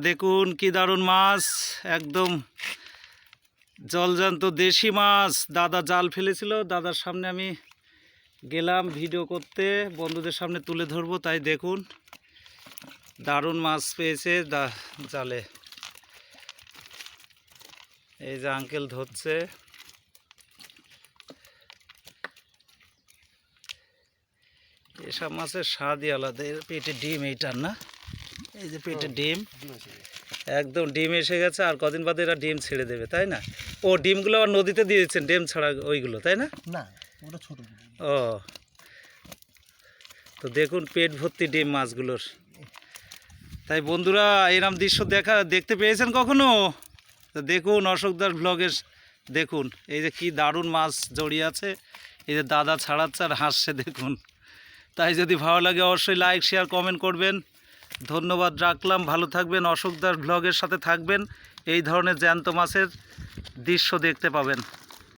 দেখুন কি দারুণ মাছ, একদম জলজান্ত দেশি মাছ। দাদা জাল ফেলেছিল, দাদার সামনে আমি গেলাম ভিডিও করতে, বন্ধুদের সামনে তুলে ধরবো। তাই দেখুন দারুণ মাছ পেয়েছে জালে। এই যে আঙ্কেল ধরছে। এসব মাছের স্বাদই আলাদা। এর পেটে ডিম, এইটার না, এই যে পেটে ডিম, একদম ডিম এসে গেছে। আর কদিন বাদে এরা ডিম ছেড়ে দেবে, তাই না? ও ডিমগুলো আবার নদীতে দিয়েছেন, ডিম ছাড়া ওইগুলো, তাই না? না, ওটা ছোট। ও, তো দেখুন পেট ভর্তি ডিম মাছগুলোর। তাই বন্ধুরা, এরম দৃশ্য দেখতে পেয়েছেন কখনো? তো দেখুন অশোকদার ব্লগের, দেখুন এই যে কি দারুণ মাছ জড়িয়ে আছে। এই যে দাদা ছাড়াচ্ছে আর হাসছে, দেখুন। তাই যদি ভালো লাগে অবশ্যই লাইক, শেয়ার, কমেন্ট করবেন। ধন্যবাদ রাখলাম, ভালো থাকবেন, অশোকদার ব্লগের সাথে থাকবেন। এই ধরনের জ্যান্ত মাছের দৃশ্য দেখতে পাবেন।